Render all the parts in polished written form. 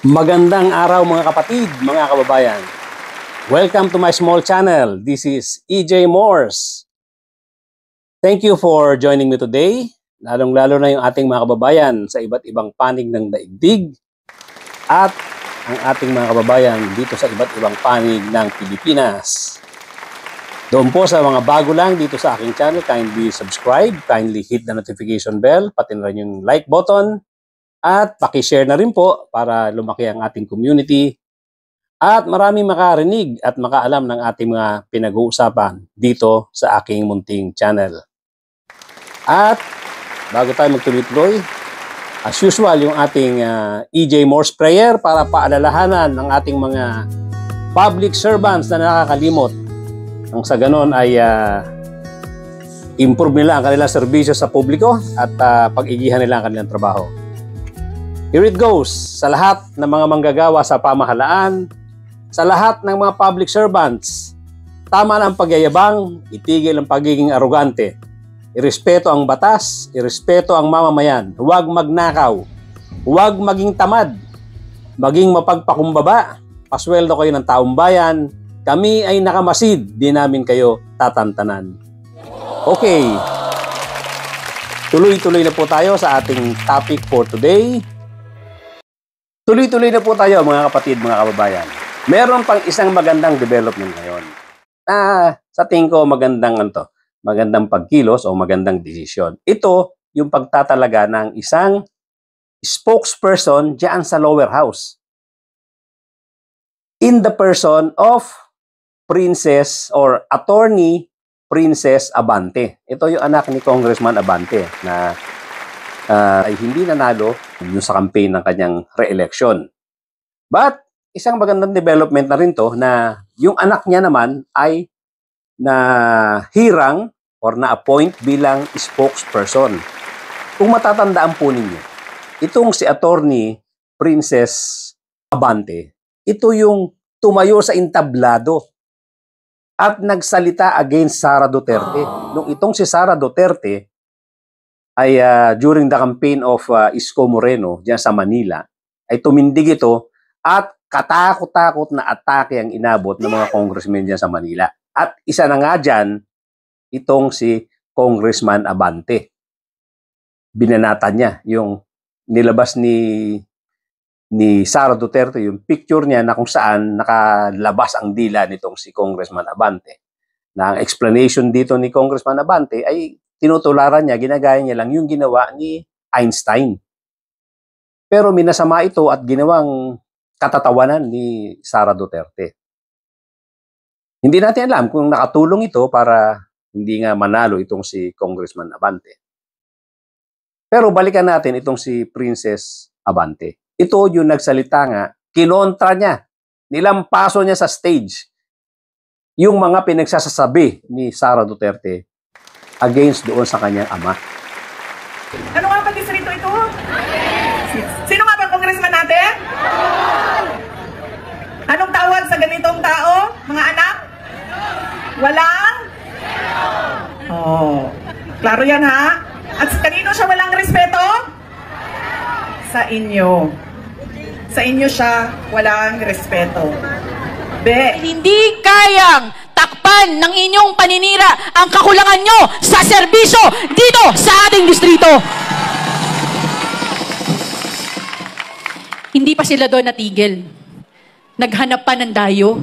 Magandang araw mga kapatid, mga kababayan. Welcome to my small channel. This is EJ Morse. Thank you for joining me today. Lalong-lalo na yung ating mga kababayan sa iba't ibang panig ng daigdig at ang ating mga kababayan dito sa iba't ibang panig ng Pilipinas. Doon po sa mga bago lang dito sa aking channel, kindly subscribe, kindly hit the notification bell, pati na rin yung like button. At paki-share na rin po para lumaki ang ating community at maraming makarinig at makaalam ng ating mga pinag-uusapan dito sa aking munting channel. At bago tayo magtuloy-tuloy, as usual yung ating EJ Morse prayer para paalalahanan ng ating mga public servants na nakakalimot. Ang sa ganon ay improve nila ang kanilang serbisyo sa publiko at pag-igihan nila ang kanilang trabaho. Here it goes, sa lahat ng mga manggagawa sa pamahalaan, sa lahat ng mga public servants, tama na ang pagyayabang, itigil ang pagiging arogante, irespeto ang batas, irespeto ang mamamayan, huwag magnakaw, huwag maging tamad, maging mapagpakumbaba, pasweldo kayo ng taong bayan, kami ay nakamasid, di namin kayo tatantanan. Okay, tuloy-tuloy na po tayo sa ating topic for today. Tuloy-tuloy na po tayo mga kapatid, mga kababayan. Meron pang isang magandang development ngayon. Sa tingin ko magandang pagkilos o magandang desisyon. Ito yung pagtatalaga ng isang spokesperson diyan sa lower house. In the person of Princess or Attorney Princess Abante. Ito yung anak ni Congressman Abante na ay hindi nanalo yung sa campaign ng kanyang re-election. But, isang magandang development na rin to na yung anak niya naman ay nahirang or na-appoint bilang spokesperson. Kung matatandaan po ninyo, itong si Attorney Princess Abante, ito yung tumayo sa entablado at nagsalita against Sara Duterte. Nung itong si Sara Duterte ay during the campaign of Isko Moreno diyan sa Manila, ay tumindig ito at katakot-takot na atake ang inabot ng mga congressmen diyan sa Manila. At isa na nga diyan, itong si Congressman Abante. Binanatan niya yung nilabas ni Sara Duterte, yung picture niya na kung saan nakalabas ang dila nitong si Congressman Abante. Na ang explanation dito ni Congressman Abante ay tinutularan niya, ginagaya niya lang yung ginawa ni Einstein. Pero minasama ito at ginawang katatawanan ni Sara Duterte. Hindi natin alam kung nakatulong ito para hindi nga manalo itong si Congressman Abante. Pero balikan natin itong si Princess Abante. Ito yung nagsalita nga, kinontra niya, nilampaso niya sa stage yung mga pinagsasasabi ni Sara Duterte against doon sa kanyang ama. Ano nga ba distrito ito? Sino nga ba congressman natin? Anong tawag sa ganitong tao, mga anak? Walang? Oh, klaro yan ha? At kanino siya walang respeto? Sa inyo. Sa inyo siya walang respeto. Hindi kayang takpan ng inyong paninira ang kakulangan nyo sa serbisyo dito sa ating distrito. Hindi pa sila doon natigil. Naghanap pa ng dayo.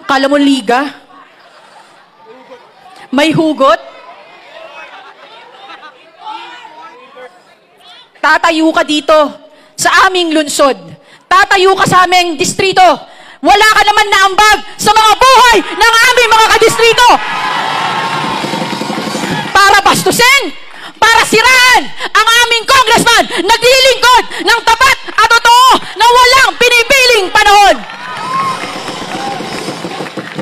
Kala mo liga? May hugot? Tatayo ka dito sa aming lungsod. Tatayo ka sa aming distrito. Wala ka naman na ambag sa mga buhay ng aming mga kadistrito. Para bastusin, para siraan ang aming congressman naglilingkod ng tapat at totoo na walang pinipiling panahon.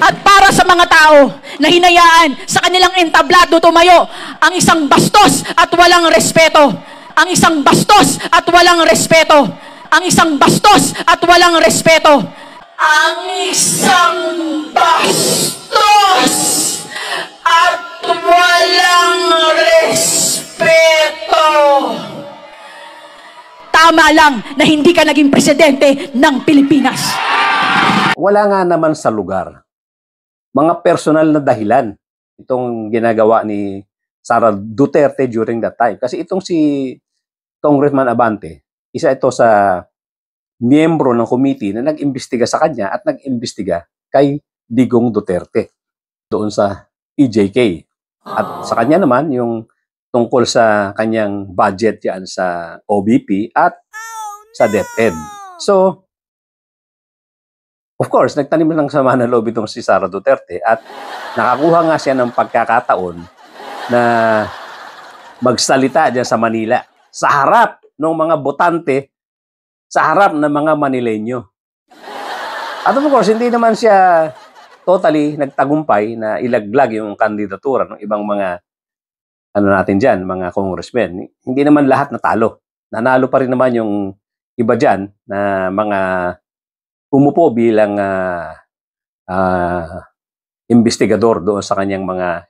At para sa mga tao na hinayaan sa kanilang entablado tumayo ang isang bastos at walang respeto. Ang isang bastos at walang respeto. Ang isang bastos at walang respeto. Ang isang bastos at walang respeto. Tama igalang na hindi ka naging presidente ng Pilipinas. Wala nga naman sa lugar. Mga personal na dahilan itong ginagawa ni Sara Duterte during that time. Kasi itong si Congressman Abante, isa ito sa miyembro ng committee na nag-imbestiga sa kanya at nag-imbestiga kay Digong Duterte doon sa EJK. At sa kanya naman, yung tungkol sa kanyang budget yan sa OBP at sa DepEd. So, of course, nagtanim ng sama ng loob itong si Sara Duterte at nakakuha nga siya ng pagkakataon na magsalita dyan sa Manila sa harap ng mga botante, sa harap ng mga Manileño. At of course, hindi naman siya totally nagtagumpay na ilaglag yung kandidatura ng ibang mga natin dyan, mga congressmen. Hindi naman lahat natalo. Nanalo pa rin naman yung iba dyan na mga umupo bilang investigador doon sa kanyang mga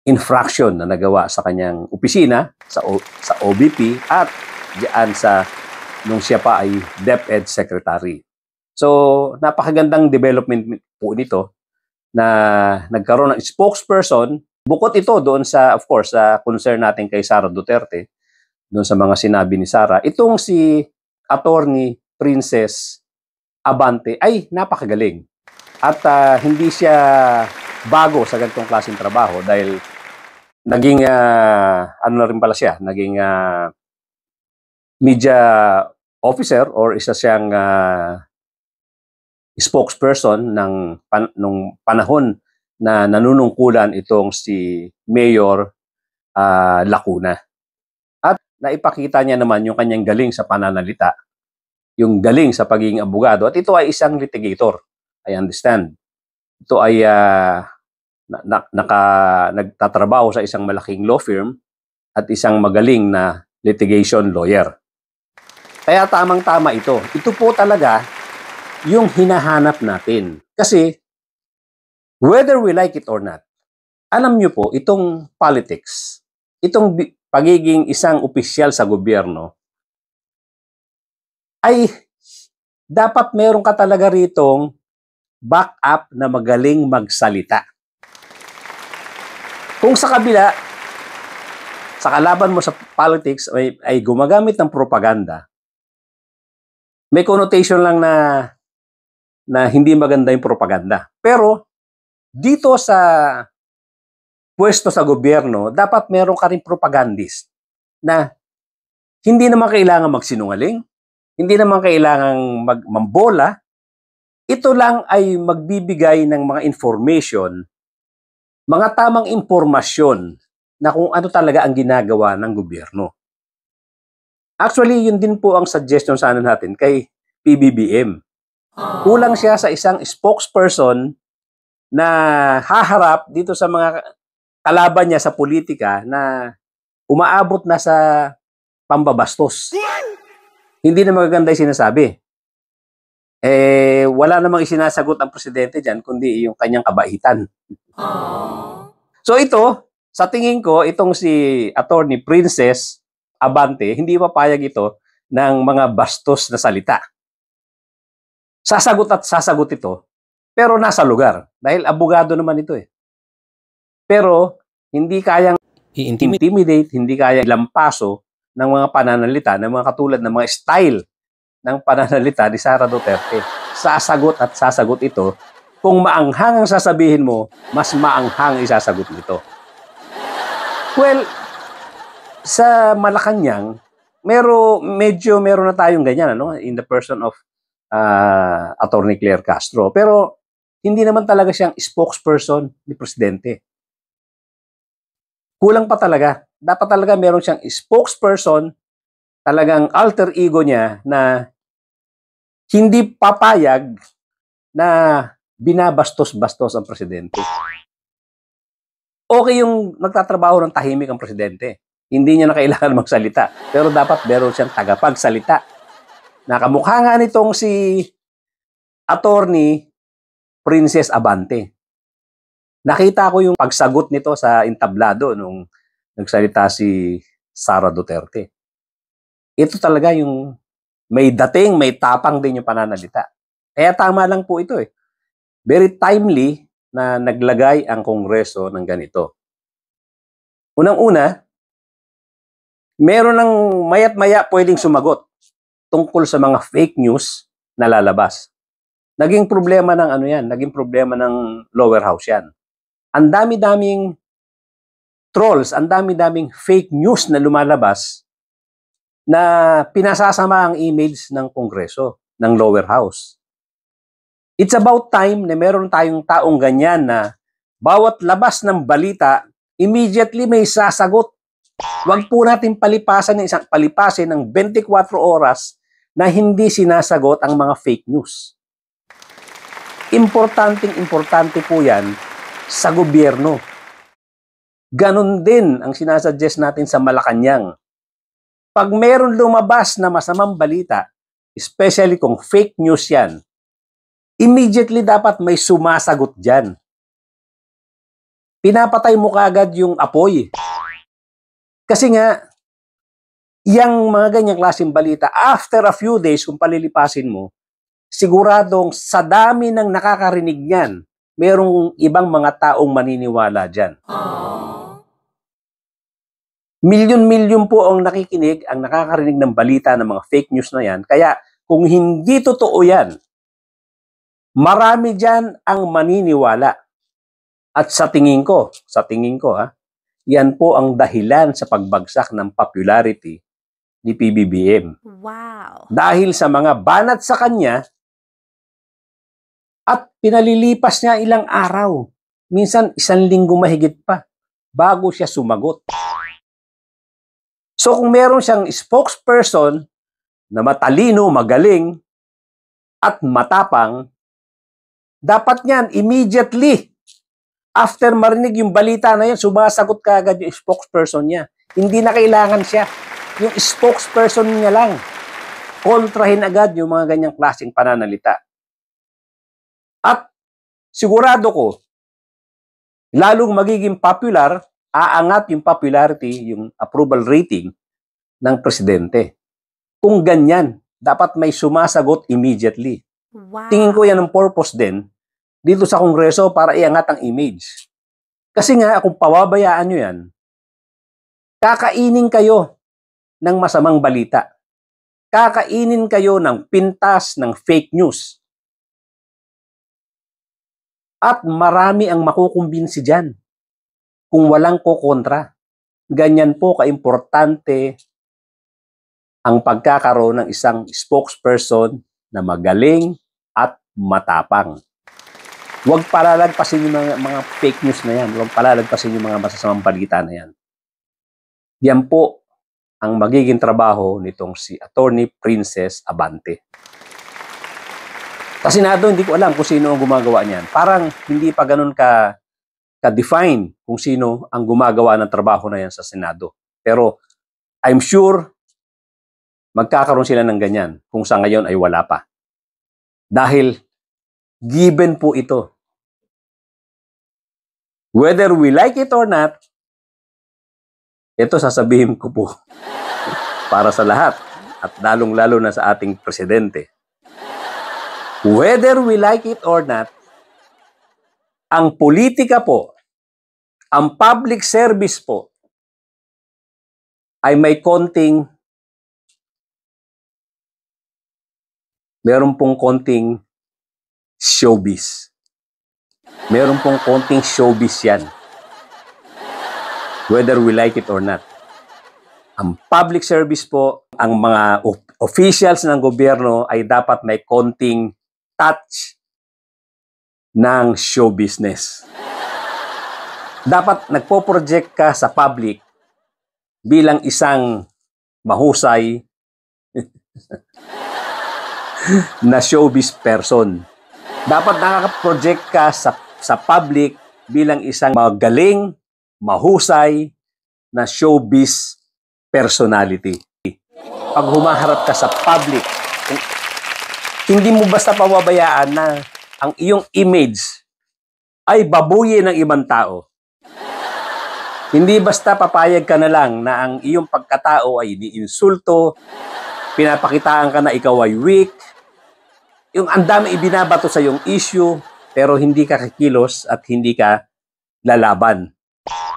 infraction na nagawa sa kanyang opisina, sa OBP at diyan sa nung siya pa ay DepEd Secretary. So, napakagandang development po nito na nagkaroon ng spokesperson. Bukod ito doon sa, of course, sa concern natin kay Sara Duterte, doon sa mga sinabi ni Sara, itong si Attorney Princess Abante ay napakagaling. At hindi siya bago sa ganitong klaseng trabaho dahil naging, ano na rin pala siya, naging media officer or isa siyang spokesperson nung panahon na nanunungkulan itong si Mayor Lacuna. At naipakita niya naman yung kanyang galing sa pananalita, yung galing sa pagiging abogado. At ito ay isang litigator, I understand. Ito ay nagtatrabaho sa isang malaking law firm at isang magaling na litigation lawyer. Kaya tamang-tama ito. Ito po talaga yung hinahanap natin. Kasi whether we like it or not, alam nyo po, itong politics, itong pagiging isang opisyal sa gobyerno, ay dapat meron ka talaga ritong backup na magaling magsalita. Kung sa kabila, sa kalaban mo sa politics ay gumagamit ng propaganda, may connotation lang na hindi maganda yung propaganda. Pero dito sa pwesto sa gobyerno, dapat meron ka rin propagandist na hindi naman kailangan magsinungaling, hindi naman kailangan mambola. Ito lang ay magbibigay ng mga information, mga tamang impormasyon na kung ano talaga ang ginagawa ng gobyerno. Actually, yun din po ang suggestion sana natin kay PBBM. Kulang siya sa isang spokesperson na haharap dito sa mga kalaban niya sa politika na umaabot na sa pambabastos. Hindi na magaganda yung sinasabi. Wala namang isinasagot ang presidente dyan, kundi yung kanyang kabaitan. So ito, sa tingin ko, itong si Attorney Princess Abante, hindi papayag ito ng mga bastos na salita. Sasagot at sasagot ito, pero nasa lugar. Dahil abogado naman ito eh. Pero hindi kayang i-intimidate, hindi kaya ilampaso ng mga pananalita, ng mga katulad ng mga style ng pananalita ni Sara Duterte. Sasagot at sasagot ito. Kung maanghang ang sasabihin mo, mas maanghang isasagot nito. Well, sa Malacanang, medyo meron na tayong ganyan, ano? In the person of Attorney Claire Castro. Pero hindi naman talaga siyang spokesperson ni Presidente. Kulang pa talaga. Dapat talaga meron siyang spokesperson, talagang alter ego niya na hindi papayag na binabastos-bastos ang Presidente. Okay yung nagtatrabaho ng tahimik ang Presidente. Hindi niya na kailangan magsalita. Pero dapat meron siyang tagapagsalita. Nakamukha nga nitong si Attorney Princess Abante. Nakita ko yung pagsagot nito sa entablado nung nagsalita si Sara Duterte. ito talaga yung may dating, may tapang din yung pananalita. Kaya tama lang po ito eh. Very timely na naglagay ang Kongreso ng ganito. Unang-una, meron ng mayat-maya pwedeng sumagot tungkol sa mga fake news na lalabas. Naging problema ng ano yan, naging problema ng lower house yan. Ang dami-daming trolls, ang dami-daming fake news na lumalabas na pinasasama ang image ng Kongreso, ng lower house. It's about time na meron tayong taong ganyan na bawat labas ng balita, immediately may sasagot. Huwag po natin palipasin ng 24 oras na hindi sinasagot ang mga fake news. Importante po yan sa gobyerno. Ganon din ang sinasuggest natin sa Malacanang. Pag meron lumabas na masamang balita, especially kung fake news yan, immediately dapat may sumasagot dyan. Pinapatay mo kaagad yung apoy. Kasi nga, yung mga ganyang klaseng balita, after a few days, kung palilipasin mo, siguradong sa dami ng nakakarinig niyan, merong ibang mga taong maniniwala dyan. Milyon-milyon po ang nakikinig, ang nakakarinig ng balita ng mga fake news na yan. Kaya kung hindi totoo yan, marami dyan ang maniniwala. At sa tingin ko, yan po ang dahilan sa pagbagsak ng popularity ni PBBM. Wow. Dahil sa mga banat sa kanya at pinalilipas niya ilang araw. Minsan 1 linggo mahigit pa bago siya sumagot. So kung meron siyang spokesperson na matalino, magaling at matapang, dapat niyan immediately after marinig yung balita na yan, sumasagot ka agad yung spokesperson niya. Hindi na kailangan siya. Yung spokesperson niya lang. Kontrahin agad yung mga ganyang klaseng pananalita. At sigurado ko, lalong magiging popular, aangat yung popularity, yung approval rating ng presidente. Kung ganyan, dapat may sumasagot immediately. Wow. Tingin ko yan ang purpose din dito sa Kongreso para iangat ang image. Kasi nga, kung pawabayaan nyo yan, kakainin kayo ng masamang balita. Kakainin kayo ng pintas ng fake news. At marami ang makukumbinsi dyan kung walang kukontra. Ganyan po kaimportante ang pagkakaroon ng isang spokesperson na magaling at matapang. Huwag palalagpasin yung mga fake news na yan. Huwag palalagpasin yung mga masasamang balita na yan. Yan po ang magiging trabaho nitong si Attorney Princess Abante. Sa Senado, hindi ko alam kung sino ang gumagawa niyan. Parang hindi pa ganun ka-define kung sino ang gumagawa ng trabaho na yan sa Senado. Pero I'm sure magkakaroon sila ng ganyan kung sa ngayon ay wala pa. Dahil given po ito. Whether we like it or not, ito sasabihin ko po para sa lahat at lalong-lalo na sa ating presidente. Whether we like it or not, ang politika po, ang public service po, ay may meron pong konting showbiz. Meron pong konting showbiz yan. Whether we like it or not. Ang public service po, ang mga officials ng gobyerno ay dapat may konting touch ng show business. Dapat nagpo-project ka sa public bilang isang mahusay na showbiz person. Dapat nakaka-project ka sa public bilang isang magaling, mahusay na showbiz personality. Pag humaharap ka sa public, hindi mo basta pababayaan na ang iyong image ay babuyin ng ibang tao. Hindi basta papayag ka na lang na ang iyong pagkatao ay iniinsulto, pinapakitaan ka na ikaw ay weak, yung ang dami ibinabato sa iyong issue, pero hindi ka kikilos at hindi ka lalaban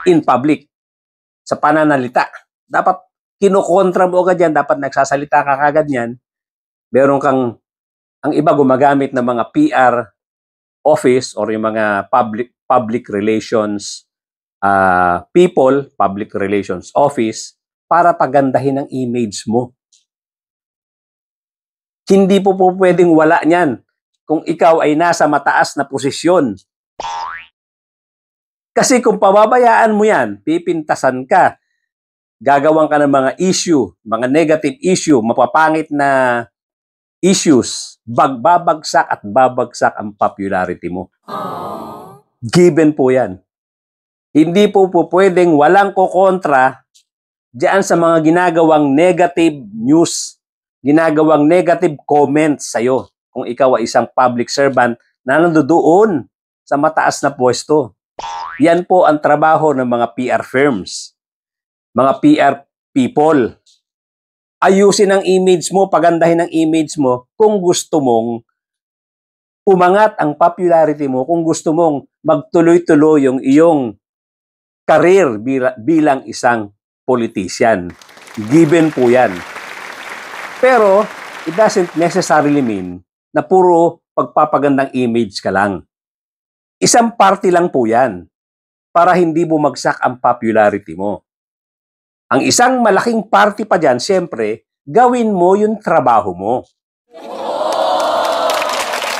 in public, sa pananalita. Dapat kinukontra mo agad yan, dapat nagsasalita ka kagad yan. Meron kang, ang iba gumagamit ng mga PR office or yung mga public relations people, public relations office, para pagandahin ang image mo. Hindi po pwedeng wala niyan kung ikaw ay nasa mataas na posisyon. Kasi kung pababayaan mo yan, pipintasan ka, gagawan ka ng mga issue, mga negative issue, mapapangit na issues, babagsak at babagsak ang popularity mo. Given po yan. Hindi po pwedeng walang kokontra diyan sa mga ginagawang negative news, ginagawang negative comments sa'yo kung ikaw ay isang public servant na nandoon sa mataas na pwesto. Yan po ang trabaho ng mga PR firms, mga PR people. Ayusin ang image mo, pagandahin ang image mo kung gusto mong umangat ang popularity mo, kung gusto mong magtuloy-tuloy yung iyong career bilang isang politician. Given po yan. Pero, it doesn't necessarily mean na puro pagpapagandang image ka lang. Isang party lang po yan para hindi bumagsak ang popularity mo. Ang isang malaking party pa dyan, siyempre, gawin mo yung trabaho mo.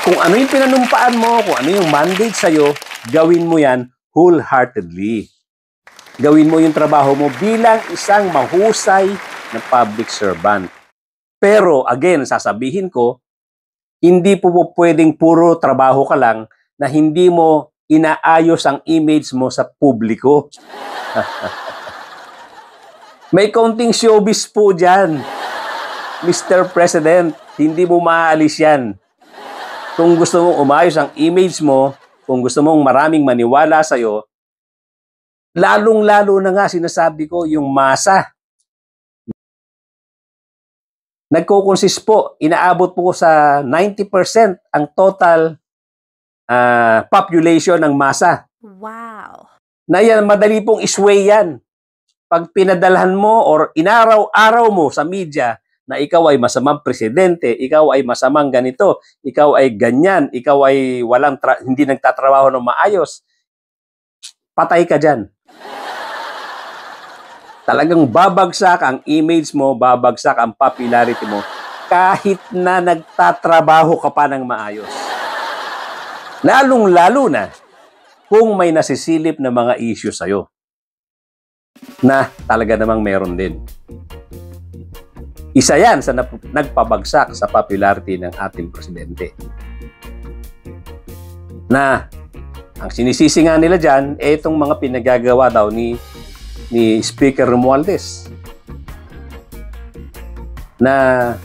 Kung ano yung pinanumpaan mo, kung ano yung mandate sa'yo, gawin mo yan wholeheartedly. Gawin mo yung trabaho mo bilang isang mahusay na public servant. Pero, again, sasabihin ko, hindi po pwedeng puro trabaho ka lang na hindi mo inaayos ang image mo sa publiko. May kaunting showbiz po dyan, Mr. President. Hindi mo maaalis yan. Kung gusto mong umayos ang image mo, kung gusto mong maraming maniwala sa'yo, lalong-lalo na nga sinasabi ko yung masa. Nagko-consist po, inaabot po sa 90% ang total population ng masa. Wow. Na yan, madali pong isway yan. Pag pinadalhan mo or inaraw-araw mo sa media na ikaw ay masamang presidente, ikaw ay masamang ganito, ikaw ay ganyan, ikaw ay hindi nagtatrabaho ng maayos, patay ka dyan. Talagang babagsak ang image mo, babagsak ang popularity mo, kahit na nagtatrabaho ka pa ng maayos. Lalong-lalo na kung may nasisilip na mga issue sa'yo na talaga namang meron din. Isa yan sa nagpabagsak sa popularity ng ating presidente. Na ang sinisisi nga nila dyan, itong mga pinagagawa daw ni Speaker Romualdez. Na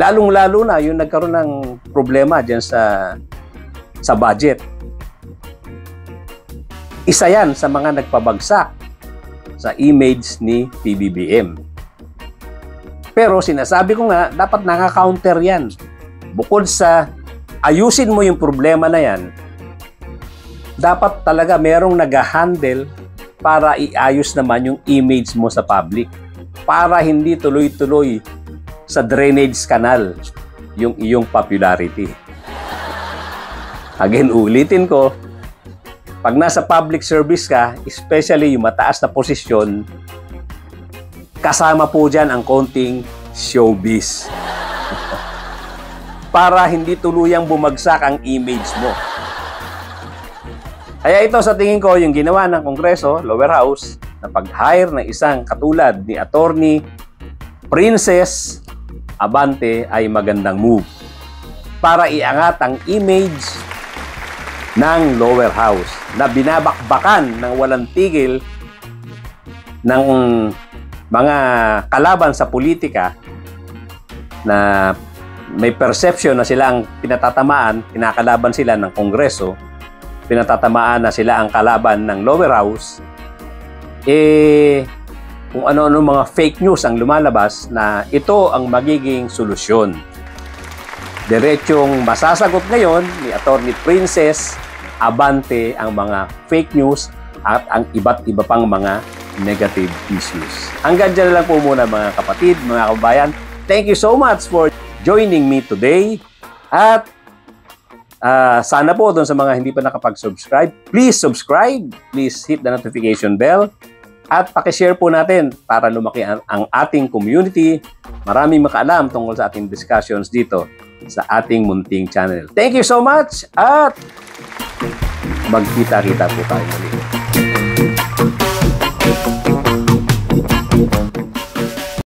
lalong-lalo na yung nagkaroon ng problema dyan sa budget. Isa yan sa mga nagpabagsak sa image ni PBBM. Pero sinasabi ko nga, dapat naka-counter yan. Bukod sa ayusin mo yung problema na yan, dapat talaga merong nag-handle para iayos naman yung image mo sa public. Para hindi tuloy-tuloy sa drainage canal yung iyong popularity. Again, ulitin ko, pag nasa public service ka, especially yung mataas na posisyon, kasama po dyan ang konting showbiz. Para hindi tuluyang bumagsak ang image mo. Kaya ito sa tingin ko, yung ginawa ng Kongreso, Lower House, na pag-hire ng isang katulad ni Attorney Princess Abante ay magandang move para iangat ang image ng Lower House na binabakbakan ng walang tigil ng mga kalaban sa politika na may perception na sila ang pinatatamaan, kinakalaban sila ng Kongreso, pinatatamaan na sila ang kalaban ng Lower House. kung ano-ano mga fake news ang lumalabas na ito ang magiging solusyon. Diretsong masasagot ngayon ni Attorney Princess Abante ang mga fake news at ang iba't iba pang mga negative issues. Hanggang dyan lang po muna mga kapatid, mga kabayan. Thank you so much for joining me today. At sana po doon sa mga hindi pa nakapag-subscribe, please subscribe, please hit the notification bell, at pakishare po natin para lumaki ang ating community. Maraming makaalam tungkol sa ating discussions dito sa ating munting channel. Thank you so much at magkita-kita po tayo muli.